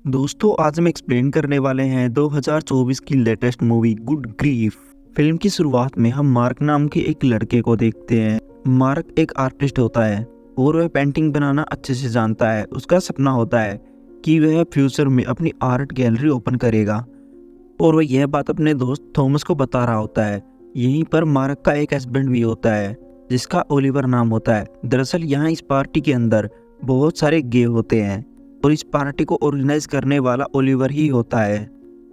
दोस्तों आज हम एक्सप्लेन करने वाले हैं 2024 की latest movie good grief. Film की शुरुआत में हम मार्क नाम के एक लड़के को देखते हैं। मार्क एक आर्टिस्ट होता है और वह पेंटिंग बनाना अच्छे से जानता है। उसका सपना होता है कि वह फ्यूचर में अपनी आर्ट गैलरी ओपन करेगा और वह यह बात अपने दोस्त थॉमस को बता रहा होता है। यहीं पर मार्क का एक हस्बैंड भी होता है जिसका ओलिवर नाम होता है। दरअसल यहाँ इस पार्टी के अंदर बहुत सारे गे होते हैं और इस पार्टी को ऑर्गेनाइज करने वाला ओलिवर ही होता है।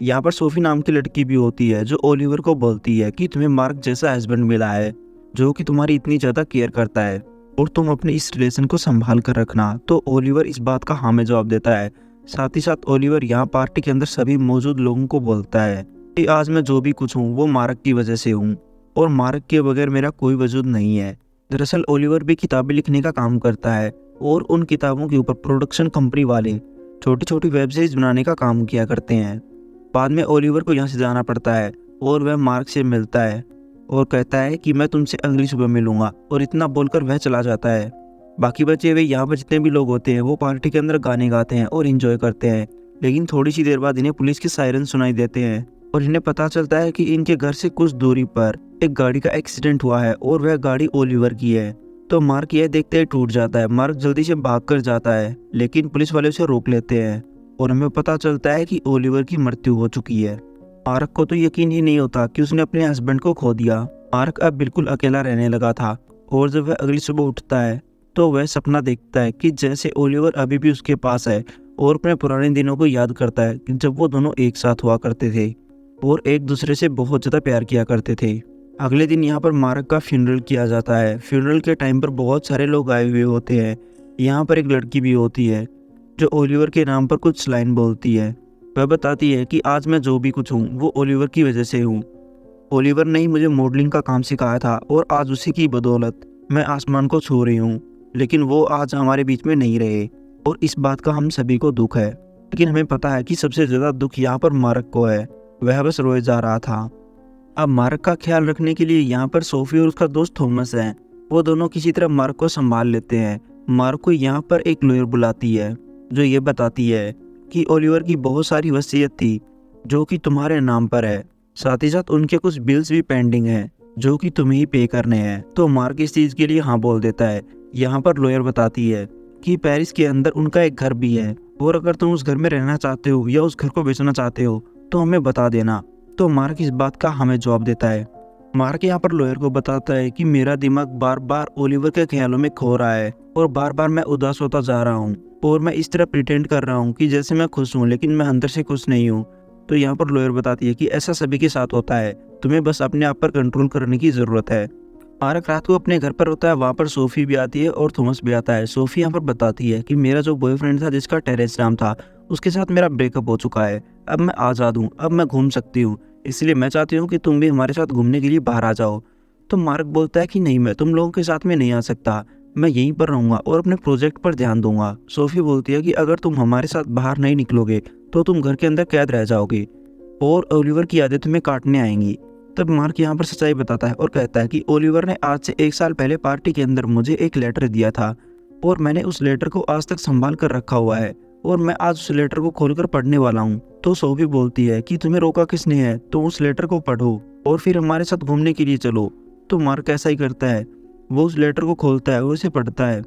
यहाँ पर सोफी नाम की लड़की भी होती है जो ओलिवर को बोलती है कि तुम्हें मार्क जैसा हस्बैंड मिला है जो कि तुम्हारी इतनी ज़्यादा केयर करता है और तुम अपने इस रिलेशन को संभाल कर रखना। तो ओलिवर इस बात का हाँ में जवाब देता है। साथ ही साथ ओलिवर यहाँ पार्टी के अंदर सभी मौजूद लोगों को बोलता है कि आज मैं जो भी कुछ हूँ वो मार्क की वजह से हूँ और मार्क के बगैर मेरा कोई वजूद नहीं है। दरअसल ओलिवर भी किताबें लिखने का काम करता है और उन किताबों के ऊपर प्रोडक्शन कंपनी वाले छोटी छोटी वेब सीरीज बनाने का काम किया करते हैं। बाद में ओलिवर को यहाँ से जाना पड़ता है और वह मार्क से मिलता है और कहता है कि मैं तुमसे अगली सुबह मिलूंगा, और इतना बोलकर वह चला जाता है। बाकी बचे हुए यहाँ पर जितने भी लोग होते हैं वो पार्टी के अंदर गाने गाते हैं और इंजॉय करते हैं। लेकिन थोड़ी सी देर बाद इन्हें पुलिस के सायरन सुनाई देते हैं और इन्हें पता चलता है कि इनके घर से कुछ दूरी पर एक गाड़ी का एक्सीडेंट हुआ है और वह गाड़ी ओलिवर की है। तो मार्क यह देखते ही टूट जाता है। मार्क जल्दी से भाग कर जाता है लेकिन पुलिस वाले उसे रोक लेते हैं और हमें पता चलता है कि ओलिवर की मृत्यु हो चुकी है। मार्क को तो यकीन ही नहीं होता कि उसने अपने हस्बैंड को खो दिया। मार्क अब बिल्कुल अकेला रहने लगा था और जब वह अगली सुबह उठता है तो वह सपना देखता है कि जैसे ओलिवर अभी भी उसके पास है और अपने पुराने दिनों को याद करता है जब वो दोनों एक साथ हुआ करते थे और एक दूसरे से बहुत ज़्यादा प्यार किया करते थे। अगले दिन यहाँ पर मार्क का फ्यूनरल किया जाता है। फ्यूनरल के टाइम पर बहुत सारे लोग आए हुए होते हैं। यहाँ पर एक लड़की भी होती है जो ओलिवर के नाम पर कुछ लाइन बोलती है। वह बताती है कि आज मैं जो भी कुछ हूँ वो ओलिवर की वजह से हूँ। ओलिवर ने ही मुझे मॉडलिंग का काम सिखाया था और आज उसी की बदौलत मैं आसमान को छू रही हूँ, लेकिन वो आज हमारे बीच में नहीं रहे और इस बात का हम सभी को दुख है। लेकिन हमें पता है कि सबसे ज़्यादा दुख यहाँ पर मार्क को है। वह बस रोए जा रहा था। अब मार्क का ख्याल रखने के लिए यहाँ पर सोफी और उसका दोस्त थॉमस है। वो दोनों किसी तरह मार्क को संभाल लेते हैं। मार्क को यहाँ पर एक लॉयर बुलाती है जो ये बताती है कि ओलिवर की बहुत सारी वसीयत थी जो कि तुम्हारे नाम पर है। साथ ही साथ उनके कुछ बिल्स भी पेंडिंग हैं जो कि तुम्हें ही पे करने हैं। तो मार्क इस चीज़ के लिए हाँ बोल देता है। यहाँ पर लॉयर बताती है कि पेरिस के अंदर उनका एक घर भी है और अगर तुम उस घर में रहना चाहते हो या उस घर को बेचना चाहते हो तो हमें बता देना। तो मार्क इस बात का हमें जवाब देता है। मार्क यहाँ पर लॉयर को बताता है कि मेरा दिमाग बार बार ओलिवर के ख्यालों में खो रहा है और बार बार मैं उदास होता जा रहा हूँ और मैं इस तरह प्रिटेंड कर रहा हूँ कि जैसे मैं खुश हूँ लेकिन मैं अंदर से खुश नहीं हूँ। तो यहाँ पर लॉयर बताती है कि ऐसा सभी के साथ होता है, तुम्हें बस अपने आप पर कंट्रोल करने की ज़रूरत है। मार्क रात को अपने घर पर होता है। वहाँ पर सोफी भी आती है और थॉमस भी आता है। सोफी यहाँ पर बताती है कि मेरा जो बॉयफ्रेंड था जिसका टेरेस नाम था उसके साथ मेरा ब्रेकअप हो चुका है। अब मैं आज़ाद हूँ, अब मैं घूम सकती हूँ, इसलिए मैं चाहती हूँ कि तुम भी हमारे साथ घूमने के लिए बाहर आ जाओ। तो मार्क बोलता है कि नहीं, मैं तुम लोगों के साथ में नहीं आ सकता, मैं यहीं पर रहूँगा और अपने प्रोजेक्ट पर ध्यान दूंगा। सोफी बोलती है कि अगर तुम हमारे साथ बाहर नहीं निकलोगे तो तुम घर के अंदर कैद रह जाओगे और ओलिवर की यादें तुम्हें काटने आएंगी। तब मार्क यहाँ पर सच्चाई बताता है और कहता है कि ओलिवर ने आज से 1 साल पहले पार्टी के अंदर मुझे एक लेटर दिया था और मैंने उस लेटर को आज तक संभाल कर रखा हुआ है और मैं आज उस लेटर को खोलकर पढ़ने वाला हूँ। तो सोफी बोलती है कि तुम्हें रोका किसने है, तो उस लेटर को पढ़ो और फिर हमारे साथ घूमने के लिए चलो। तो मार्क ऐसा ही करता है। वो उस लेटर को खोलता है, वो उसे पढ़ता है।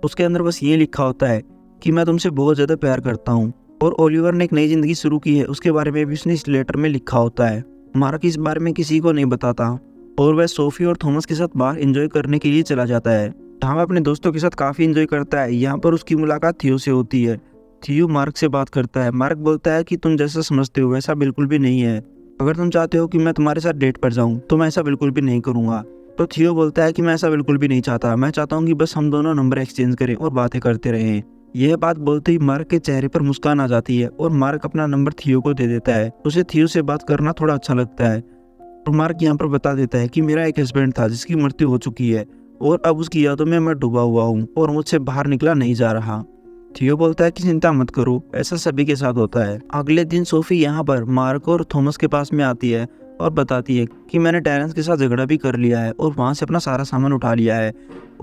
उसके अंदर बस ये लिखा होता है कि मैं तुमसे बहुत ज़्यादा प्यार करता हूँ और ओलिवर ने एक नई ज़िंदगी शुरू की है, उसके बारे में भी उसने इस लेटर में लिखा होता है। मार्क इस बारे में किसी को नहीं बताता और वह सोफी और थॉमस के साथ बाहर एंजॉय करने के लिए चला जाता है। जहाँ अपने दोस्तों के साथ काफ़ी एंजॉय करता है। यहाँ पर उसकी मुलाकात थियो से होती है। थियो मार्क से बात करता है। मार्क बोलता है कि तुम जैसा समझते हो वैसा बिल्कुल भी नहीं है। अगर तुम चाहते हो कि मैं तुम्हारे साथ डेट पर जाऊँ तो मैं ऐसा बिल्कुल भी नहीं करूँगा। तो थियो बोलता है कि मैं ऐसा बिल्कुल भी नहीं चाहता, मैं चाहता हूँ कि बस हम दोनों नंबर एक्सचेंज करें और बातें करते रहें। यह बात बोलते ही मार्क के चेहरे पर मुस्कान आ जाती है और मार्क अपना नंबर थियो को दे देता है। उसे थियो से बात करना थोड़ा अच्छा लगता है और मार्क यहाँ पर बता देता है कि मेरा एक हस्बैंड था जिसकी मृत्यु हो चुकी है और अब उसकी यादों में मैं डूबा हुआ हूँ और मुझसे बाहर निकला नहीं जा रहा। थियो बोलता है कि चिंता मत करो, ऐसा सभी के साथ होता है। अगले दिन सोफी यहाँ पर मार्क और थॉमस के पास में आती है और बताती है कि मैंने टेरेंस के साथ झगड़ा भी कर लिया है और वहाँ से अपना सारा सामान उठा लिया है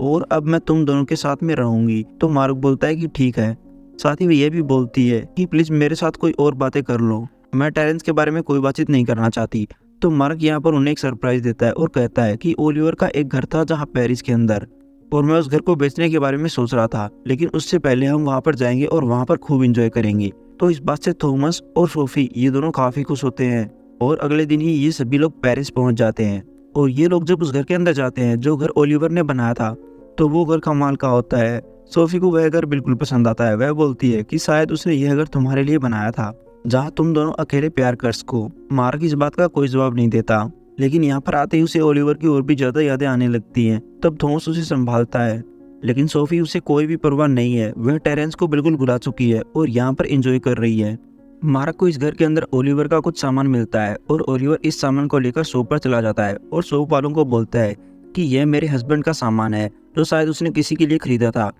और अब मैं तुम दोनों के साथ में रहूंगी। तो मार्क बोलता है कि ठीक है। साथ ही वो ये भी बोलती है कि प्लीज मेरे साथ कोई और बातें कर लो, मैं टेरेंस के बारे में कोई बातचीत नहीं करना चाहती। तो मार्क यहाँ पर उन्हें एक सरप्राइज देता है और कहता है कि ओलिवर का एक घर था जहाँ पेरिस के अंदर, और मैं उस घर को बेचने के बारे में सोच रहा था, लेकिन उससे पहले हम वहाँ पर जाएंगे और वहाँ पर खूब एंजॉय करेंगे। तो इस बात से थॉमस और सोफी ये दोनों काफी खुश होते हैं और अगले दिन ही ये सभी लोग पेरिस पहुंच जाते हैं। और ये लोग जब उस घर के अंदर जाते हैं जो घर ओलिवर ने बनाया था, तो वो घर कमाल का होता है। सोफी को वह घर बिल्कुल पसंद आता है। वह बोलती है कि शायद उसने यह घर तुम्हारे लिए बनाया था जहाँ तुम दोनों अकेले प्यार कर सको। मार्क इस बात का कोई जवाब नहीं देता, लेकिन यहाँ पर आते ही उसे ओलिवर की और भी ज्यादा यादें आने लगती हैं। तब थॉमस उसे संभालता है, लेकिन सोफी उसे कोई भी परवाह नहीं है। वह टेरेंस को बिल्कुल भुला चुकी है और यहाँ पर एंजॉय कर रही है। मार्क को इस घर के अंदर ओलिवर का कुछ सामान मिलता है और ओलिवर इस सामान को लेकर शॉप पर चला जाता है और शॉप वालों को बोलता है कि यह मेरे हस्बैंड का सामान है जो शायद उसने किसी के लिए खरीदा था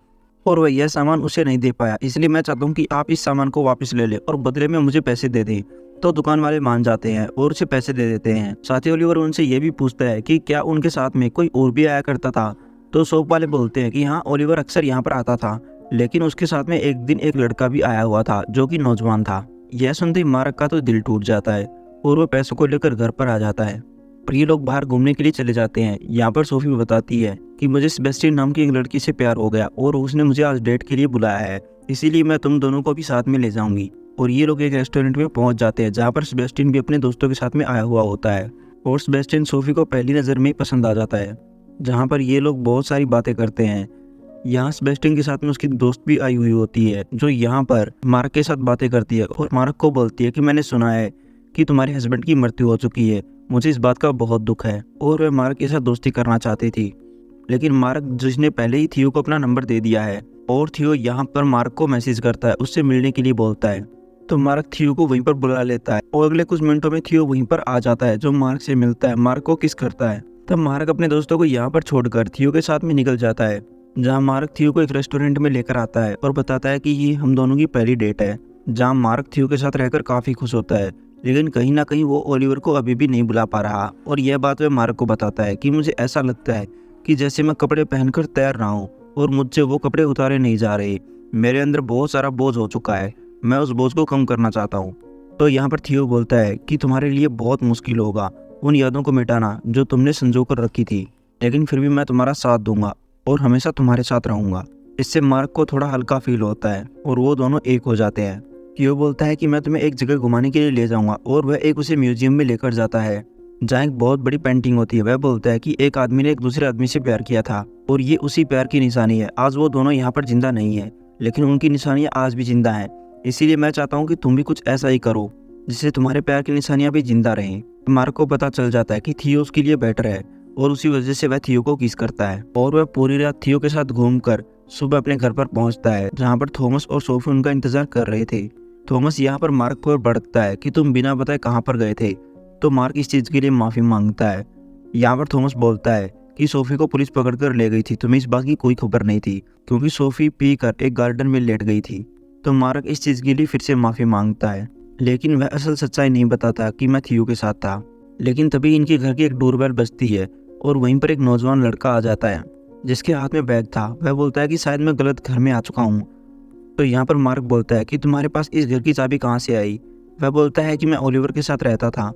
और वह यह सामान उसे नहीं दे पाया, इसलिए मैं चाहता हूँ कि आप इस सामान को वापस ले लें और बदले में मुझे पैसे दे दें। तो दुकान वाले मान जाते हैं और उसे पैसे दे देते हैं। साथ ही ओलिवर उनसे यह भी पूछता है कि क्या उनके साथ में कोई और भी आया करता था। तो शॉप वाले बोलते हैं कि हाँ, ओलिवर अक्सर यहाँ पर आता था, लेकिन उसके साथ में एक दिन एक लड़का भी आया हुआ था जो कि नौजवान था। यह सुनते ही मार्क का तो दिल टूट जाता है और वह पैसों को लेकर घर पर आ जाता है और ये लोग बाहर घूमने के लिए चले जाते हैं। यहाँ पर सोफी बताती है कि मुझे सेबेस्टियन नाम की एक लड़की से प्यार हो गया और उसने मुझे आज डेट के लिए बुलाया है, इसीलिए मैं तुम दोनों को भी साथ में ले जाऊंगी। और ये लोग एक रेस्टोरेंट में पहुंच जाते हैं जहाँ पर सेबेस्टियन भी अपने दोस्तों के साथ में आया हुआ होता है और सेबेस्टियन सोफी को पहली नज़र में ही पसंद आ जाता है। जहाँ पर ये लोग बहुत सारी बातें करते हैं। यहाँ सेबेस्टियन के साथ में उसकी दोस्त भी आई हुई होती है जो यहाँ पर मार्क के साथ बातें करती है और मार्क को बोलती है कि मैंने सुना है कि तुम्हारे हस्बैंड की मृत्यु हो चुकी है, मुझे इस बात का बहुत दुख है। और वह मार्क के साथ दोस्ती करना चाहती थी, लेकिन मार्क जिसने पहले ही थियो को अपना नंबर दे दिया है और थियो यहाँ पर मार्क को मैसेज करता है, उससे मिलने के लिए बोलता है। तो मार्क थियो को वहीं पर बुला लेता है और अगले कुछ मिनटों में थियो वहीं पर आ जाता है जो मार्क से मिलता है, मार्क को किस करता है। तब मार्क अपने दोस्तों को यहाँ पर छोड़कर थियो के साथ में निकल जाता है, जहाँ मार्क थियो को एक रेस्टोरेंट में लेकर आता है और बताता है कि ये हम दोनों की पहली डेट है। जहाँ मार्क थियो के साथ रहकर काफी खुश होता है, लेकिन कहीं ना कहीं वो ओलिवर को अभी भी नहीं बुला पा रहा। और यह बात वह मार्क को बताता है कि मुझे ऐसा लगता है कि जैसे मैं कपड़े पहनकर तैर रहा हूँ और मुझसे वो कपड़े उतारे नहीं जा रहे। मेरे अंदर बहुत सारा बोझ हो चुका है, मैं उस बोझ को कम करना चाहता हूँ। तो यहाँ पर थियो बोलता है कि तुम्हारे लिए बहुत मुश्किल होगा उन यादों को मिटाना जो तुमने संजो कर रखी थी, लेकिन फिर भी मैं तुम्हारा साथ दूंगा और हमेशा तुम्हारे साथ रहूंगा। इससे मार्क को थोड़ा हल्का फील होता है और वो दोनों एक हो जाते हैं। थियो बोलता है कि मैं तुम्हें एक जगह घुमाने के लिए ले जाऊंगा और वह एक उसे म्यूजियम में लेकर जाता है जहाँ एक बहुत बड़ी पेंटिंग होती है। वह बोलता है कि एक आदमी ने एक दूसरे आदमी से प्यार किया था और ये उसी प्यार की निशानी है। आज वो दोनों यहाँ पर जिंदा नहीं है, लेकिन उनकी निशानियाँ आज भी जिंदा हैं। इसीलिए मैं चाहता हूँ कि तुम भी कुछ ऐसा ही करो जिससे तुम्हारे प्यार की निशानियाँ भी जिंदा रहें। मार्क को पता चल जाता है कि थियो उसके लिए बेटर है और उसी वजह से वह थियो को किस करता है और वह पूरी रात थियो के साथ घूमकर सुबह अपने घर पर पहुंचता है जहाँ पर थॉमस और सोफी उनका इंतजार कर रहे थे। थॉमस यहाँ पर मार्क को भड़कता है कि तुम बिना बताए कहाँ पर गए थे। तो मार्क इस चीज के लिए माफी मांगता है। यहाँ पर थॉमस बोलता है कि सोफी को पुलिस पकड़कर ले गई थी, तुम्हें इस बात की कोई खबर नहीं थी क्योंकि सोफी पीकर एक गार्डन में लेट गई थी। तो मार्क इस चीज के लिए फिर से माफी मांगता है, लेकिन वह असल सच्चाई नहीं बताता कि मैं थियो के साथ था। लेकिन तभी इनके घर की एक डोरबेल बजती है और वहीं पर एक नौजवान लड़का आ जाता है जिसके हाथ में बैग था। वह बोलता है कि शायद मैं गलत घर में आ चुका हूँ। तो यहाँ पर मार्क बोलता है कि तुम्हारे पास इस घर की चाबी कहाँ से आई। वह बोलता है कि मैं ओलिवर के साथ रहता था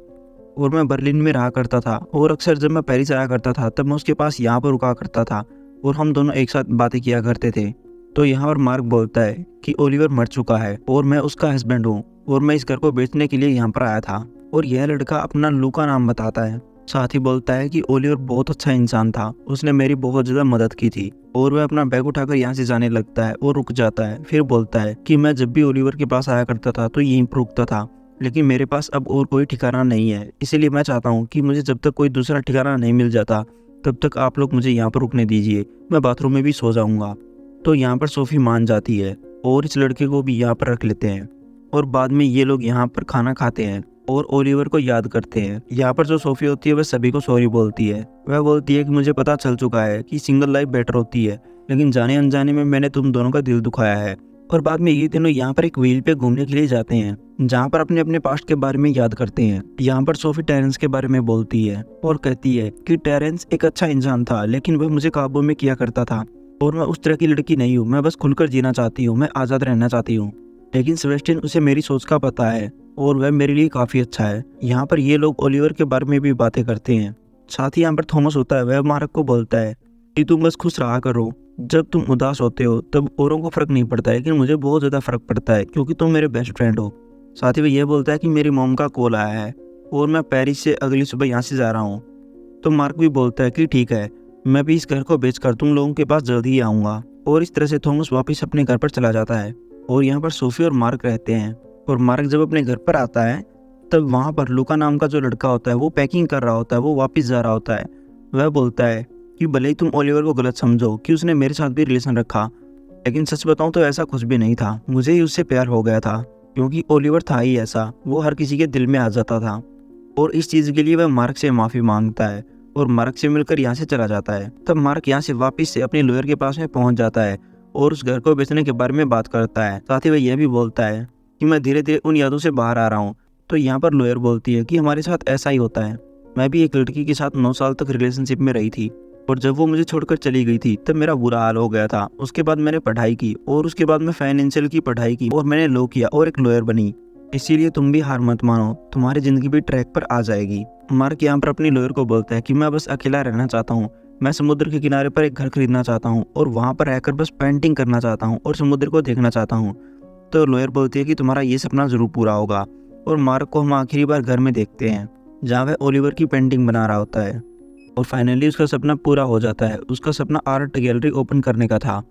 और मैं बर्लिन में रहा करता था और अक्सर जब मैं पेरिस आया करता था तब मैं उसके पास यहाँ पर रुका करता था और हम दोनों एक साथ बातें किया करते थे। तो यहाँ पर मार्क बोलता है कि ओलिवर मर चुका है और मैं उसका हस्बैंड हूँ और मैं इस घर को बेचने के लिए यहाँ पर आया था। और यह लड़का अपना लूका नाम बताता है। साथ ही बोलता है कि ओलिवर बहुत अच्छा इंसान था, उसने मेरी बहुत ज़्यादा मदद की थी। और वह अपना बैग उठाकर यहाँ से जाने लगता है और रुक जाता है। फिर बोलता है कि मैं जब भी ओलिवर के पास आया करता था तो यहीं पर रुकता था, लेकिन मेरे पास अब और कोई ठिकाना नहीं है, इसीलिए मैं चाहता हूँ कि मुझे जब तक कोई दूसरा ठिकाना नहीं मिल जाता तब तक आप लोग मुझे यहाँ पर रुकने दीजिए, मैं बाथरूम में भी सो जाऊँगा। तो यहाँ पर सोफी मान जाती है और इस लड़के को भी यहाँ पर रख लेते हैं और बाद में ये लोग यहाँ पर खाना खाते हैं और ओलिवर को याद करते हैं। यहाँ पर जो सोफी होती है वह सभी को सॉरी बोलती है। वह बोलती है कि मुझे पता चल चुका है कि सिंगल लाइफ बेटर होती है, लेकिन जाने अनजाने में मैंने तुम दोनों का दिल दुखाया है। और बाद में ये तीनों यहाँ पर एक व्हील पे घूमने के लिए जाते हैं जहाँ पर अपने अपने पास्ट के बारे में याद करते हैं। यहाँ पर सोफी टेरेंस के बारे में बोलती है और कहती है कि टेरेंस एक अच्छा इंसान था, लेकिन वह मुझे काबू में किया करता था और मैं उस तरह की लड़की नहीं हूँ, मैं बस खुलकर जीना चाहती हूँ, मैं आज़ाद रहना चाहती हूँ। लेकिन सेबेस्टियन, उसे मेरी सोच का पता है और वह मेरे लिए काफ़ी अच्छा है। यहाँ पर ये लोग ओलिवर के बारे में भी बातें करते हैं। साथ ही यहाँ पर थॉमस होता है, वह मार्क को बोलता है कि तुम बस खुश रहा करो। जब तुम उदास होते हो तब औरों को फ़र्क नहीं पड़ता है, लेकिन मुझे बहुत ज़्यादा फ़र्क पड़ता है क्योंकि तुम मेरे बेस्ट फ्रेंड हो। साथ ही वह यह बोलता है कि मेरी मॉम का कॉल आया है और मैं पेरिस से अगली सुबह यहाँ से जा रहा हूँ। तो मार्क भी बोलता है कि ठीक है, मैं भी इस घर को बेचकर तुम लोगों के पास जल्द ही आऊँगा। और इस तरह से थॉमस वापस अपने घर पर चला जाता है और यहाँ पर सोफी और मार्क रहते हैं। और मार्क जब अपने घर पर आता है तब वहाँ पर लूका नाम का जो लड़का होता है वो पैकिंग कर रहा होता है, वो वापस जा रहा होता है। वह बोलता है कि भले ही तुम ओलिवर को गलत समझो कि उसने मेरे साथ भी रिलेशन रखा, लेकिन सच बताऊं तो ऐसा कुछ भी नहीं था। मुझे ही उससे प्यार हो गया था क्योंकि ओलिवर था ही ऐसा, वो हर किसी के दिल में आ जाता था। और इस चीज़ के लिए वह मार्क से माफ़ी मांगता है और मार्क से मिलकर यहाँ से चला जाता है। तब मार्क यहाँ से वापस से अपने लॉयर के पास में पहुँच जाता है और उस घर को बेचने के बारे में बात करता है। साथ ही वह यह भी बोलता है कि मैं धीरे धीरे उन यादों से बाहर आ रहा हूँ। तो यहाँ पर लॉयर बोलती है कि हमारे साथ ऐसा ही होता है। मैं भी एक लड़की के साथ 9 साल तक रिलेशनशिप में रही थी और जब वो मुझे छोड़कर चली गई थी तब मेरा बुरा हाल हो गया था। उसके बाद मैंने पढ़ाई की और उसके बाद मैं फाइनेंशियल की पढ़ाई की और मैंने लॉ किया और एक लॉयर बनी। इसीलिए तुम भी हार मत मानो, तुम्हारी ज़िंदगी भी ट्रैक पर आ जाएगी। मार्क यहाँ पर अपनी लॉयर को बोलता है कि मैं बस अकेला रहना चाहता हूँ, मैं समुद्र के किनारे पर एक घर खरीदना चाहता हूँ और वहाँ पर रहकर बस पेंटिंग करना चाहता हूँ और समुद्र को देखना चाहता हूँ। तो लॉयर बोलती है कि तुम्हारा ये सपना ज़रूर पूरा होगा। और मार्क को हम आखिरी बार घर में देखते हैं जहाँ वह ओलिवर की पेंटिंग बना रहा होता है और फाइनली उसका सपना पूरा हो जाता है। उसका सपना आर्ट गैलरी ओपन करने का था,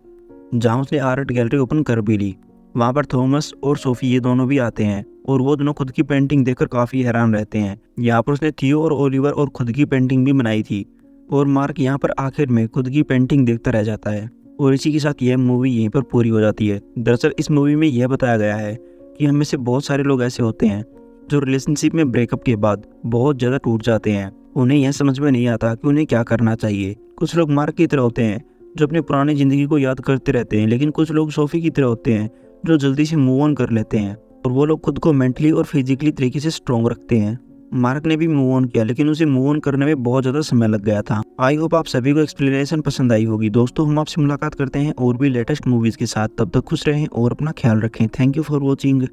जहाँ उसने आर्ट गैलरी ओपन कर भी ली। वहाँ पर थॉमस और सोफी ये दोनों भी आते हैं और वो दोनों खुद की पेंटिंग देखकर काफ़ी हैरान रहते हैं। यहाँ पर उसने थियो और ओलिवर और खुद की पेंटिंग भी बनाई थी और मार्क यहाँ पर आखिर में खुद की पेंटिंग देखता रह जाता है। और इसी के साथ यह मूवी यहीं पर पूरी हो जाती है। दरअसल इस मूवी में यह बताया गया है कि हम में से बहुत सारे लोग ऐसे होते हैं जो रिलेशनशिप में ब्रेकअप के बाद बहुत ज़्यादा टूट जाते हैं। उन्हें यह समझ में नहीं आता कि उन्हें क्या करना चाहिए। कुछ लोग मार्क की तरह होते हैं जो अपनी पुरानी ज़िंदगी को याद करते रहते हैं, लेकिन कुछ लोग सोफी की तरह होते हैं जो जल्दी से मूव ऑन कर लेते हैं और वो लोग खुद को मेंटली और फिजिकली तरीके से स्ट्रॉन्ग रखते हैं। मार्क ने भी मूव ऑन किया, लेकिन उसे मूव ऑन करने में बहुत ज़्यादा समय लग गया था। आई होप आप सभी को एक्सप्लेनेशन पसंद आई होगी। दोस्तों, हम आपसे मुलाकात करते हैं और भी लेटेस्ट मूवीज़ के साथ। तब तक खुश रहें और अपना ख्याल रखें। Thank you for watching.